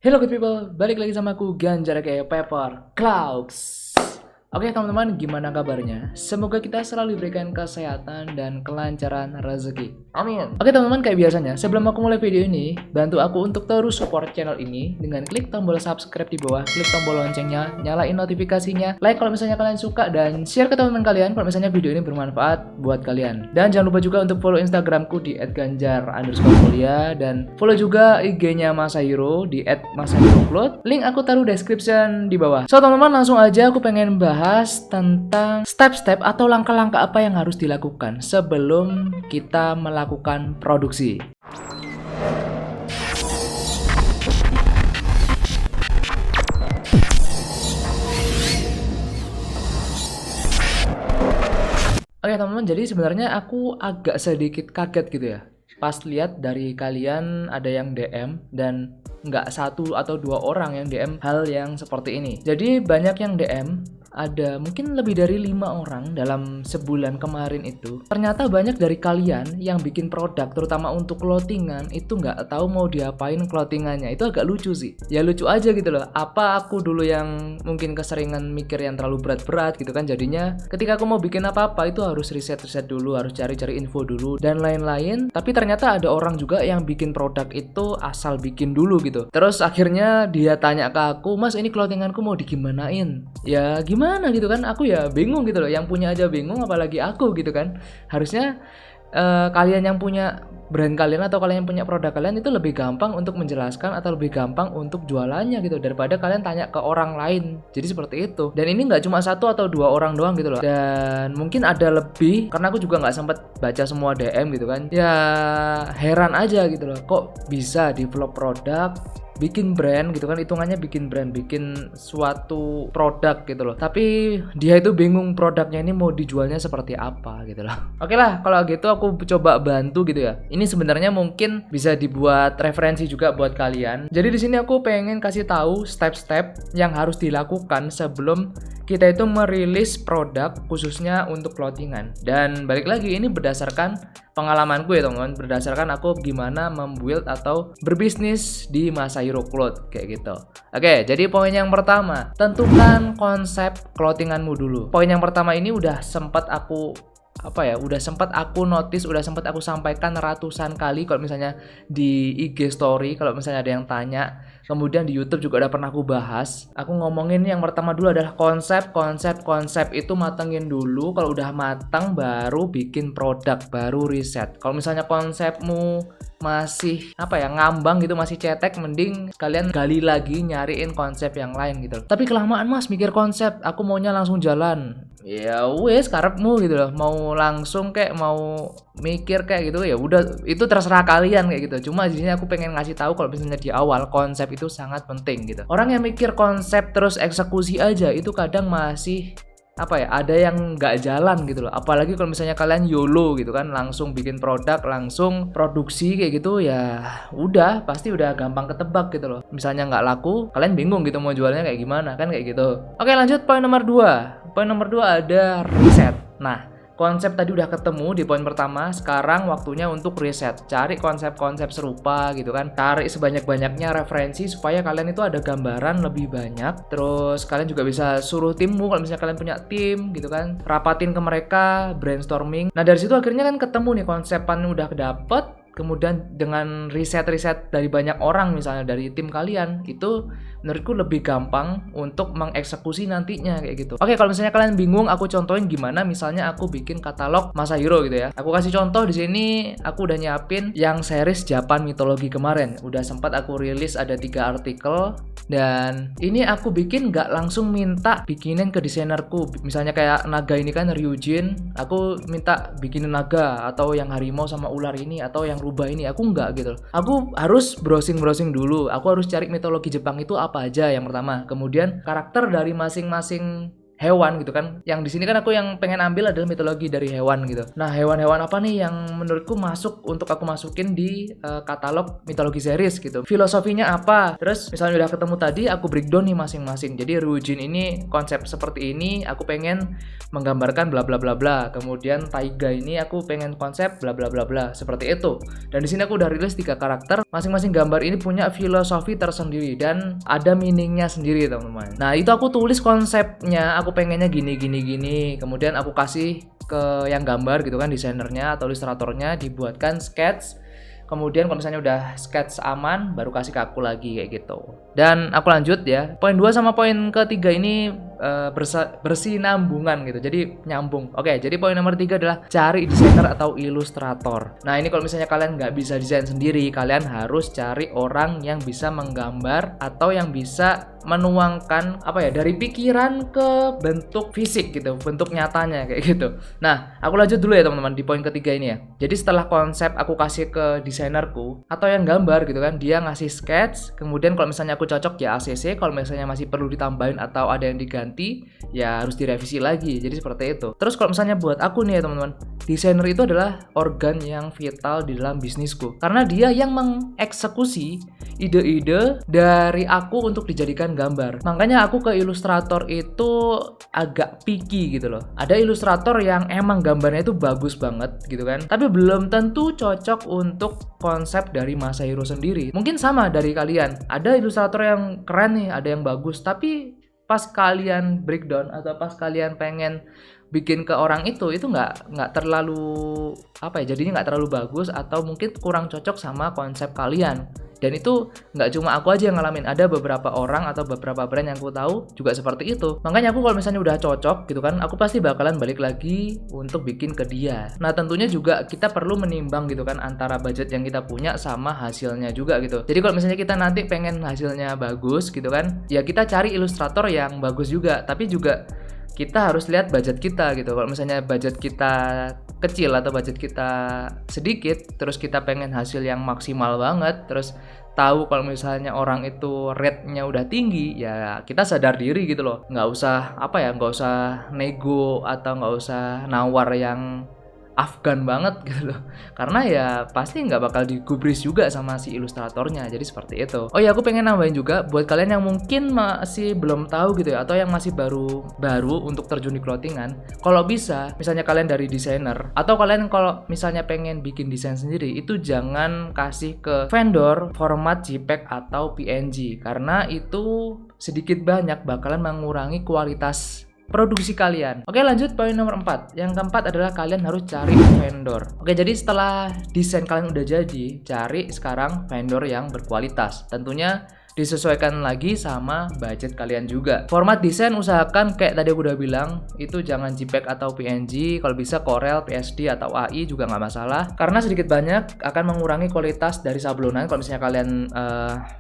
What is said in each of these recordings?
Hello good people, balik lagi sama aku Ganjar kayak Pepper Clouds. Oke teman-teman, gimana kabarnya? Semoga kita selalu diberikan kesehatan dan kelancaran rezeki. Amin. Oke teman-teman, kayak biasanya, sebelum aku mulai video ini, bantu aku untuk terus support channel ini dengan klik tombol subscribe di bawah, klik tombol loncengnya, nyalain notifikasinya, like kalau misalnya kalian suka, dan share ke teman-teman kalian kalau misalnya video ini bermanfaat buat kalian. Dan jangan lupa juga untuk follow Instagramku di @ganjar_mulia dan follow juga IG-nya Masahiro di @masahirocloud. Link aku taruh description di bawah. So teman-teman, langsung aja aku pengen bahas tentang step-step atau langkah-langkah apa yang harus dilakukan sebelum kita melakukan produksi. Oke teman-teman, jadi sebenarnya aku agak sedikit kaget gitu ya pas lihat dari kalian ada yang DM dan nggak satu atau dua orang yang DM hal yang seperti ini. Jadi banyak yang DM, ada mungkin lebih dari 5 orang dalam sebulan kemarin itu. Ternyata banyak dari kalian yang bikin produk terutama untuk clothingan itu nggak tahu mau diapain clothingannya. Itu agak lucu sih. Ya lucu aja gitu loh. Apa aku dulu yang mungkin keseringan mikir yang terlalu berat-berat gitu kan, jadinya ketika aku mau bikin apa-apa itu harus riset-riset dulu, harus cari-cari info dulu dan lain-lain. Tapi ternyata ada orang juga yang bikin produk itu asal bikin dulu gitu. Terus akhirnya dia tanya ke aku, "Mas, ini clothinganku mau digimanain?" Ya gimana gitu kan, aku ya bingung gitu loh, yang punya aja bingung apalagi aku gitu kan. Harusnya kalian yang punya brand kalian atau kalian yang punya produk kalian itu lebih gampang untuk menjelaskan atau lebih gampang untuk jualannya gitu daripada kalian tanya ke orang lain. Jadi seperti itu. Dan ini nggak cuma satu atau dua orang doang gitu loh, dan mungkin ada lebih karena aku juga nggak sempat baca semua DM gitu kan. Ya heran aja gitu loh, kok bisa develop produk, bikin brand gitu kan, hitungannya bikin brand, bikin suatu produk gitu loh, tapi dia itu bingung produknya ini mau dijualnya seperti apa gitu loh. Oke lah, kalau gitu aku coba bantu gitu ya. Ini sebenarnya mungkin bisa dibuat referensi juga buat kalian. Jadi di sini aku pengen kasih tahu step-step yang harus dilakukan sebelum kita itu merilis produk khususnya untuk clothingan. Dan balik lagi, ini berdasarkan pengalamanku ya teman-teman, berdasarkan aku gimana membuild atau berbisnis di Masahiro Cloud kayak gitu. Oke, jadi poin yang pertama, tentukan konsep clothinganmu dulu. Poin yang pertama ini udah sempat aku notice, udah sempat aku sampaikan ratusan kali kalau misalnya di IG story, kalau misalnya ada yang tanya. Kemudian di YouTube juga udah pernah aku bahas. Aku ngomongin yang pertama dulu adalah konsep itu matengin dulu. Kalau udah matang baru bikin produk, baru riset. Kalau misalnya konsepmu masih ngambang gitu, masih cetek, mending kalian gali lagi nyariin konsep yang lain gitu. Tapi kelamaan Mas mikir konsep, aku maunya langsung jalan. Ya wes karepmu gitu loh, mau langsung kayak mau mikir kayak gitu ya udah, itu terserah kalian kayak gitu. Cuma di sini aku pengen ngasih tahu kalau misalnya di awal konsep itu sangat penting gitu. Orang yang mikir konsep terus eksekusi aja itu kadang masih ada yang nggak jalan gitu loh. Apalagi kalau misalnya kalian YOLO gitu kan, langsung bikin produk, langsung produksi kayak gitu, ya udah pasti udah gampang ketebak gitu loh. Misalnya nggak laku, kalian bingung gitu mau jualnya kayak gimana kan kayak gitu. Oke, lanjut poin nomor 2. Poin nomor 2 ada riset. Nah, konsep tadi udah ketemu di poin pertama, sekarang waktunya untuk riset. Cari konsep-konsep serupa gitu kan. Cari sebanyak-banyaknya referensi supaya kalian itu ada gambaran lebih banyak. Terus kalian juga bisa suruh timmu kalau misalnya kalian punya tim gitu kan. Rapatin ke mereka, brainstorming. Nah, dari situ akhirnya kan ketemu nih konsepan udah dapet. Kemudian dengan riset-riset dari banyak orang, misalnya dari tim kalian, itu menurutku lebih gampang untuk mengeksekusi nantinya kayak gitu. Oke, kalau misalnya kalian bingung, aku contohin gimana misalnya aku bikin katalog Masahiro gitu ya. Aku kasih contoh di sini, aku udah nyiapin yang series Japan mitologi kemarin. Udah sempat aku rilis ada 3 artikel. Dan ini aku bikin nggak langsung minta bikinin ke desainerku. Misalnya kayak naga ini kan Ryujin, aku minta bikinin naga atau yang harimau sama ular ini atau yang rubah ini, aku nggak gitu. Aku harus browsing dulu. Aku harus cari mitologi Jepang itu apa aja yang pertama. Kemudian karakter dari masing-masing hewan gitu kan. Yang di sini kan aku yang pengen ambil adalah mitologi dari hewan gitu. Nah, hewan-hewan apa nih yang menurutku masuk untuk aku masukin di katalog mitologi series gitu. Filosofinya apa? Terus misalnya udah ketemu tadi, aku breakdown nih masing-masing. Jadi Ryujin ini konsep seperti ini, aku pengen menggambarkan bla bla bla bla. Kemudian Taiga ini aku pengen konsep bla bla bla bla. Seperti itu. Dan di sini aku udah rilis 3 karakter. Masing-masing gambar ini punya filosofi tersendiri dan ada meaningnya sendiri, teman-teman. Nah, itu aku tulis konsepnya, aku pengennya gini gini gini, kemudian aku kasih ke yang gambar gitu kan, desainernya atau ilustratornya, dibuatkan sketch. Kemudian kalau misalnya udah sketch aman, baru kasih ke aku lagi kayak gitu. Dan aku lanjut ya. Poin 2 sama poin ketiga ini bersinambungan gitu. Jadi nyambung. Oke, jadi poin nomor 3 adalah cari desainer atau ilustrator. Nah, ini kalau misalnya kalian nggak bisa desain sendiri, kalian harus cari orang yang bisa menggambar atau yang bisa menuangkan apa ya, dari pikiran ke bentuk fisik gitu, bentuk nyatanya kayak gitu. Nah, aku lanjut dulu ya teman-teman di poin ketiga ini ya. Jadi setelah konsep aku kasih ke desainerku atau yang gambar gitu kan, dia ngasih sketch, kemudian kalau misalnya aku cocok ya ACC, kalau misalnya masih perlu ditambahin atau ada yang diganti ya harus direvisi lagi. Jadi seperti itu. Terus kalau misalnya buat aku nih ya teman-teman, desainer itu adalah organ yang vital di dalam bisnisku karena dia yang mengeksekusi ide-ide dari aku untuk dijadikan gambar. Makanya aku ke ilustrator itu agak picky gitu loh. Ada ilustrator yang emang gambarnya itu bagus banget gitu kan, tapi belum tentu cocok untuk konsep dari Masahiro sendiri. Mungkin sama dari kalian, ada ilustrator yang keren nih, ada yang bagus, tapi pas kalian breakdown atau pas kalian pengen bikin ke orang itu nggak terlalu apa ya, jadinya nggak terlalu bagus atau mungkin kurang cocok sama konsep kalian. Dan itu nggak cuma aku aja yang ngalamin, ada beberapa orang atau beberapa brand yang aku tahu juga seperti itu. Makanya aku kalau misalnya udah cocok gitu kan, aku pasti bakalan balik lagi untuk bikin ke dia. Nah, tentunya juga kita perlu menimbang gitu kan antara budget yang kita punya sama hasilnya juga gitu. Jadi kalau misalnya kita nanti pengen hasilnya bagus gitu kan, ya kita cari ilustrator yang bagus juga, tapi juga kita harus lihat budget kita gitu. Kalau misalnya budget kita kecil atau budget kita sedikit, terus kita pengen hasil yang maksimal banget, terus tahu kalau misalnya orang itu rate-nya udah tinggi, ya kita sadar diri gitu loh. Nggak usah apa ya, nggak usah nego atau nggak usah nawar yang Afgan banget gitu loh, karena ya pasti nggak bakal digubris juga sama si ilustratornya. Jadi seperti itu. Oh ya, aku pengen nambahin juga buat kalian yang mungkin masih belum tahu gitu ya, atau yang masih baru untuk terjun di clothingan, kalau bisa misalnya kalian dari desainer atau kalian kalau misalnya pengen bikin desain sendiri, itu jangan kasih ke vendor format JPEG atau PNG, karena itu sedikit banyak bakalan mengurangi kualitas produksi kalian. Oke, lanjut poin nomor 4. Yang keempat adalah kalian harus cari vendor. Oke, jadi setelah desain kalian udah jadi, cari sekarang vendor yang berkualitas. Tentunya disesuaikan lagi sama budget kalian juga. Format desain usahakan kayak tadi aku udah bilang, itu jangan JPEG atau PNG, kalau bisa Corel, PSD atau AI juga nggak masalah, karena sedikit banyak akan mengurangi kualitas dari sablonan kalau misalnya kalian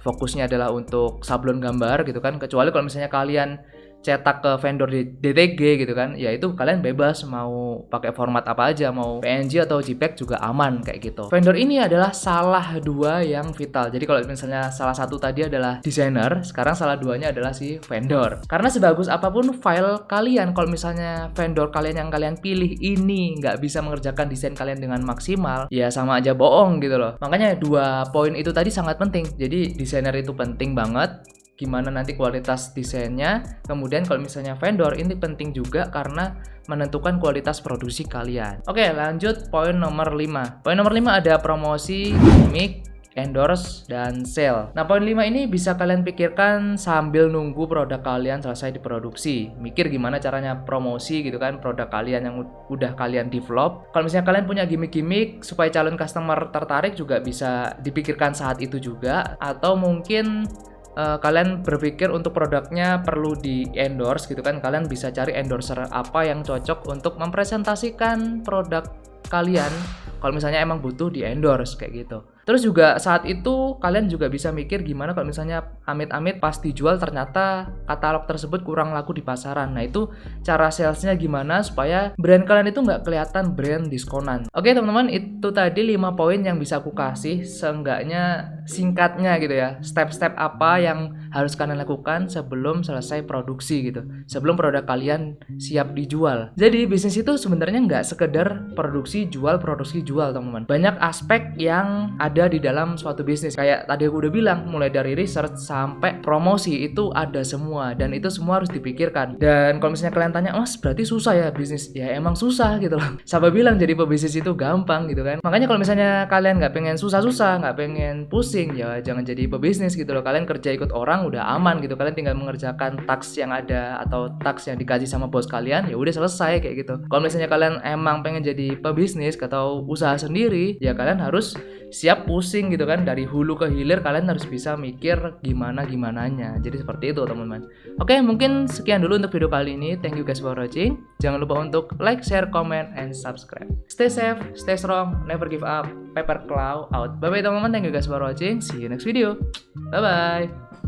fokusnya adalah untuk sablon gambar gitu kan. Kecuali kalau misalnya kalian cetak ke vendor di DTG gitu kan, ya itu kalian bebas mau pakai format apa aja, mau PNG atau JPEG juga aman kayak gitu. Vendor ini adalah salah dua yang vital. Jadi kalau misalnya salah satu tadi adalah desainer, sekarang salah duanya adalah si vendor. Karena sebagus apapun file kalian, kalau misalnya vendor kalian yang kalian pilih ini nggak bisa mengerjakan desain kalian dengan maksimal, ya sama aja bohong gitu loh. Makanya dua poin itu tadi sangat penting. Jadi desainer itu penting banget, gimana nanti kualitas desainnya. Kemudian kalau misalnya vendor ini penting juga karena menentukan kualitas produksi kalian. Oke, lanjut poin nomor 5. Poin nomor 5 ada promosi, gimmick, endorse, dan sale. Nah, poin 5 ini bisa kalian pikirkan sambil nunggu produk kalian selesai diproduksi. Mikir gimana caranya promosi gitu kan, produk kalian yang udah kalian develop. Kalau misalnya kalian punya gimmick-gimmick supaya calon customer tertarik juga bisa dipikirkan saat itu juga. Atau mungkin kalian berpikir untuk produknya perlu di endorse gitu kan, kalian bisa cari endorser apa yang cocok untuk mempresentasikan produk kalian kalau misalnya emang butuh di endorse kayak gitu. Terus juga saat itu kalian juga bisa mikir gimana kalau misalnya amit-amit pas dijual ternyata katalog tersebut kurang laku di pasaran. Nah itu cara salesnya gimana supaya brand kalian itu nggak kelihatan brand diskonan. Oke teman-teman, itu tadi 5 poin yang bisa aku kasih, seenggaknya singkatnya gitu ya, step-step apa yang harus kalian lakukan sebelum selesai produksi gitu, sebelum produk kalian siap dijual. Jadi bisnis itu sebenarnya nggak sekedar produksi jual teman-teman. Banyak aspek yang ada di dalam suatu bisnis. Kayak tadi aku udah bilang, mulai dari research sampai promosi itu ada semua, dan itu semua harus dipikirkan. Dan kalau misalnya kalian tanya, "Mas, berarti susah ya bisnis?" Ya emang susah gitu loh. Siapa bilang jadi pebisnis itu gampang gitu kan? Makanya kalau misalnya kalian nggak pengen susah-susah, nggak pengen pusing, ya jangan jadi pebisnis gitu loh. Kalian kerja ikut orang udah aman gitu. Kalian tinggal mengerjakan task yang ada atau task yang dikasih sama bos kalian, ya udah selesai kayak gitu. Kalau misalnya kalian emang pengen jadi pebisnis atau usaha sendiri, ya kalian harus siap pusing gitu kan, dari hulu ke hilir kalian harus bisa mikir gimananya. Jadi seperti itu teman-teman. Oke, mungkin sekian dulu untuk video kali ini. Thank you guys for watching. Jangan lupa untuk like, share, comment, and subscribe. Stay safe, stay strong, never give up. Paper Claw out. Bye bye teman-teman. Thank you guys for watching. See you next video. Bye bye.